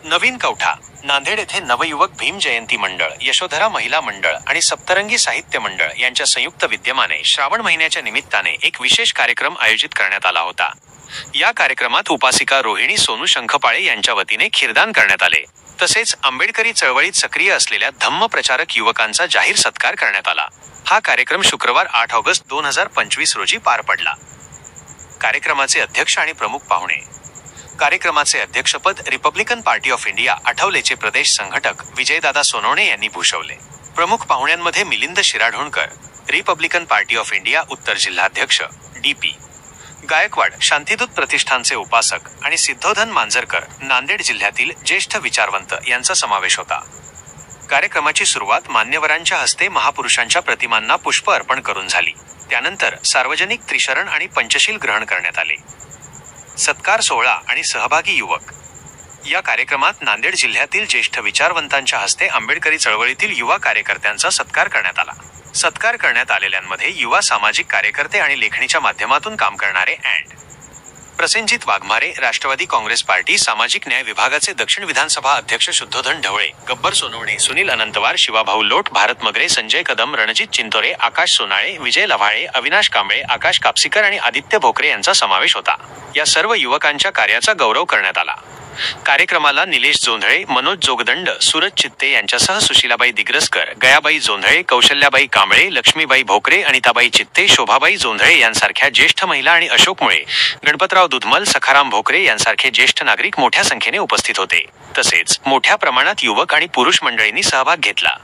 नवीन कवठा नांदेड येथे नवयुवक भीम जयंती मंडळ, यशोधरा महिला मंडळ आणि सप्तरंगी साहित्य मंडळ यांच्या संयुक्त विद्यमाने श्रावण महिन्याच्या निमित्ताने एक विशेष कार्यक्रम आयोजित करण्यात आला होता। या कार्यक्रमात उपासिका रोहिणी सोनू शंखपाळे यांच्या वतीने खीरदान करण्यात आले। तसेच आंबेडकरी चळवळीत सक्रिय असलेल्या धम्म प्रचारक युवकांचा जाहीर सत्कार करण्यात आला। हा कार्यक्रम शुक्रवार 8 ऑगस्ट 2025 रोजी पार पडला। कार्यक्रमाचे अध्यक्ष आणि प्रमुख पाहुणे। कार्यक्रमाचे अध्यक्षपद रिपब्लिकन पार्टी ऑफ इंडिया आठवलेचे प्रदेश संघटक विजयदादा सोनवणे यांनी भूषवले। प्रमुख पाहुण्यांमध्ये Milind Shiradhonkar, Republican Party of India उत्तर जिल्हाध्यक्ष डी.पी. गायकवाड, शांतिदूत प्रतिष्ठानचे उपासक आणि सिद्धोधन मांजरकर, नांदेड जिल्ह्यातील ज्येष्ठ विचारवंत यांचा समावेश होता। कार्यक्रमाची सुरुवात मान्यवरांच्या हस्ते महापुरुषांच्या प्रतिमांना पुष्प अर्पण करून झाली। त्यानंतर सार्वजनिक त्रिशरण आणि पंचशील ग्रहण करण्यात आले। सत्कार सोहळा आणि सहभागी युवक। या कार्यक्रमात नांदेड जिल्ह्यातील ज्येष्ठ विचारवंतांच्या हस्ते आंबेडकरी चळवळीतील युवा कार्यकर्त्यांचा सत्कार करण्यात आला। सत्कार करण्यात आलेल्यांमध्ये युवा सामाजिक कार्यकर्ते आणि लेखणीच्या माध्यमातून काम करणारे प्रसेनजित वाघमारे, राष्ट्रवादी काँग्रेस पार्टी सामाजिक न्याय विभागाचे दक्षिण विधानसभा अध्यक्ष शुद्धोधन ढवळे, गब्बर सोनवणे, सुनील अनंतवार, शिवाभाऊ लोट, भारत मगरे, संजय कदम, रणजित चिंतोरे, आकाश सोनाळे, विजय लव्हाळे, अविनाश कांबळे, आकाश कापसीकर आणि आदित्य भोकरे यांचा समावेश होता। या सर्व युवकांच्या कार्याचा गौरव करण्यात आला। कार्यक्रमाला निलेश जोंधळे, मनोज जोगदंड, सूरज चित्ते यांच्यासह सुशीलाबाई दिग्रसकर, गयाबाई जोंधळे, कौशल्याबाई कांबळे, लक्ष्मीबाई भोकरे, अनिताबाई चित्ते, शोभाबाई जोंधळे यांसारख्या ज्येष्ठ महिला आणि अशोक मुळे, गणपतराव दुधमल, सखाराम भोकरे यांसारखे ज्येष्ठ नागरिक मोठ्या संख्येने उपस्थित होते। तसेच मोठ्या प्रमाणात युवक आणि पुरुष मंडळींनी सहभाग घेतला।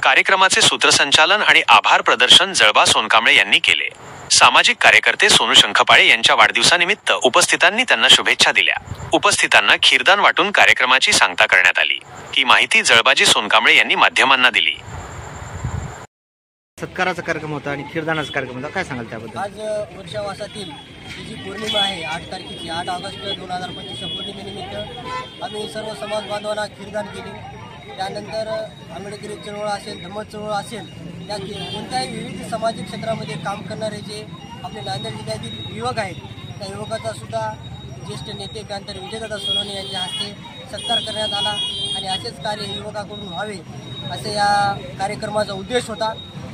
कार्यक्रमाचे सूत्रसंचालन आणि आभार प्रदर्शन जळबा सोनकांबळे यांनी केले। सामाजिक कार्यकर्ते सोनू शंखपाळे यांच्या वाढदिवसानिमित्त उपस्थितांनी त्यांना शुभेच्छा दिल्या। उपस्थितांना खीरदान वाटून कार्यक्रमाची सांगता करण्यात आली। ही माहिती जळबाजी सोनकांबळे यांनी माध्यमांना दिली। सत्काराचा कार्यक्रम होता आणि खीरदानाचा कार्यक्रम होता, काय सांगाल त्याबद्दल? आज वर्षावासातील जी पौर्णिमा आहे 8 तारखेची 8 ऑगस्ट 2025 पौर्णिमेनिमित्त आम्ही सर्व समाज बांधवांना खीरदान केले। त्यानंतर आंबेडकरी चळवळ असेल, धम्म चळवळ असेल, या कोणत्याही विविध सामाजिक क्षेत्रामध्ये काम करणारे जे आपले नांदेड जिल्ह्यातील युवक आहेत, त्या युवकाचा सुद्धा ज्येष्ठ नेते त्यानंतर विजयदादा सोनवणे यांच्या हस्ते सत्कार करण्यात आला आणि असेच कार्य युवकाकडून व्हावे असे या कार्यक्रमाचा उद्देश होता।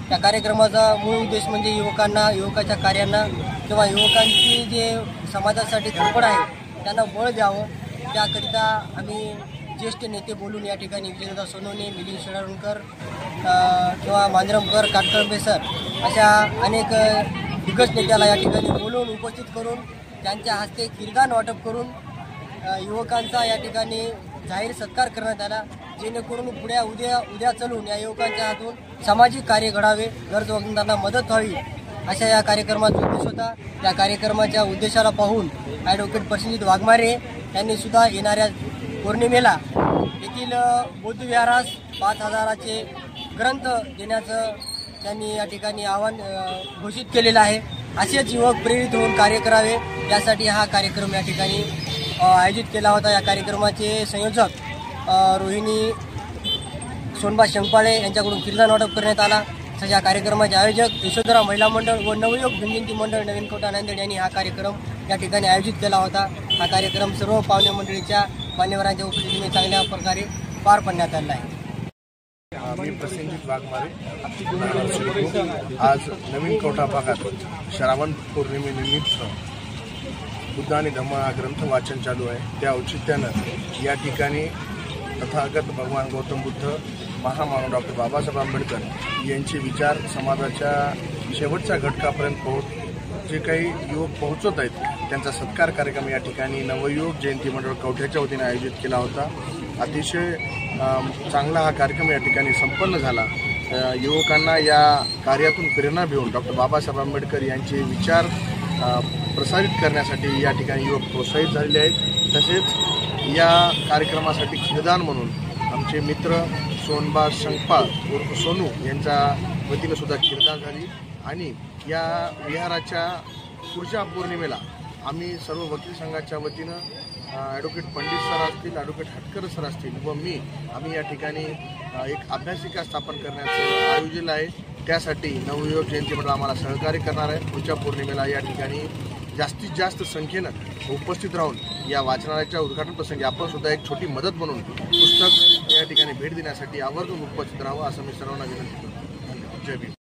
त्या कार्यक्रमाचा मूळ उद्देश म्हणजे युवकाच्या कार्यांना किंवा युवकांची जे समाजासाठी धडपड आहे त्यांना बळ द्यावं, त्याकरिता आम्ही ज्येष्ठ नेते बोलून या ठिकाणी विजयदादा सोनवणे, मिलिंद शिराढोणकर किंवा मांजरमकर, काटकळंबे सर अशा अनेक दिग्गज नेत्याला या ठिकाणी बोलून उपस्थित करून त्यांच्या हस्ते खीरदान वाटप करून युवकांचा या ठिकाणी जाहीर सत्कार करण्यात आला, जेणेकरून उद्या चलून या युवकांच्या हातून सामाजिक कार्य घडावे, गरजवंतांना मदत व्हावी अशा या कार्यक्रमाचा उद्देश होता। त्या कार्यक्रमाच्या उद्देशाला पाहून ॲडव्होकेट प्रसेनजित वाघमारे यांनी सुद्धा येणाऱ्या पौर्णिमेला येथील बौद्ध विहारास 5000चे ग्रंथ देण्याचं त्यांनी या ठिकाणी आवाहन घोषित केलेलं आहे। असेच युवक प्रेरित होऊन कार्य करावे यासाठी हा कार्यक्रम या ठिकाणी आयोजित केला होता। या कार्यक्रमाचे संयोजक रोहिणी सोनबा शंखपाळे यांच्याकडून खीरदान वाटप करण्यात आला। तसेच या कार्यक्रमाचे आयोजक यशोधरा महिला मंडळ व नवयुवक भीम जयंती मंडळ नवीन कवठा नांदेड यांनी हा कार्यक्रम या ठिकाणी आयोजित केला होता। हा कार्यक्रम सर्व पाहुणे मंडळीच्या मान्यवरांच्या उपस्थितीने चांगल्या प्रकारे पार पाडण्यात आला आहे। मी प्रसेनजित वाघमारे। आज नवीन कवठा भागात श्रावण पौर्णिमेनिमित्त बुद्ध आणि धम्म हा ग्रंथ वाचन चालू आहे। त्या औचित्यानं या ठिकाणी तथागत भगवान गौतम बुद्ध, महामानव डॉक्टर बाबासाहेब आंबेडकर यांचे विचार समाजाच्या शेवटच्या घटकापर्यंत जे काही युवक पोहोचत आहेत त्यांचा सत्कार कार्यक्रम या ठिकाणी नवयुवक जयंती मंडळ कवठ्याच्या वतीने आयोजित केला होता। अतिशय चांगला हा कार्यक्रम या ठिकाणी संपन्न झाला। युवकांना या कार्यातून प्रेरणा घेऊन डॉक्टर बाबासाहेब आंबेडकर यांचे विचार प्रसारित करण्यासाठी या ठिकाणी युवक प्रोत्साहित झालेले आहेत। तसेच या कार्यक्रमासाठी खीरदान म्हणून आमचे मित्र सोनबा शंखपाळ उर्फ सोनू यांच्या वतीनं सुद्धा खीरदान झाली आणि या विहाराच्या पुढच्या पौर्णिमेला आम्ही सर्व वकील संघाच्या वतीनं ॲडव्होकेट पंडित सर असतील, ॲडव्होकेट हटकर सर असतील व आम्ही या ठिकाणी एक अभ्यासिका स्थापन करण्याचं आयोजन आहे। त्यासाठी नवयुवक जयंती मंडळ आम्हाला सहकार्य करणार आहे। पुढच्या पौर्णिमेला या ठिकाणी जास्तीत जास्त संख्येनं उपस्थित राहून या वाचनालयाच्या उद्घाटन प्रसंगी आपण सुद्धा एक छोटी मदत म्हणून पुस्तक या ठिकाणी भेट देण्यासाठी आवर्जून उपस्थित राहावं असं मी सर्वांना विनंती करतो. धन्यवाद. जय भीम.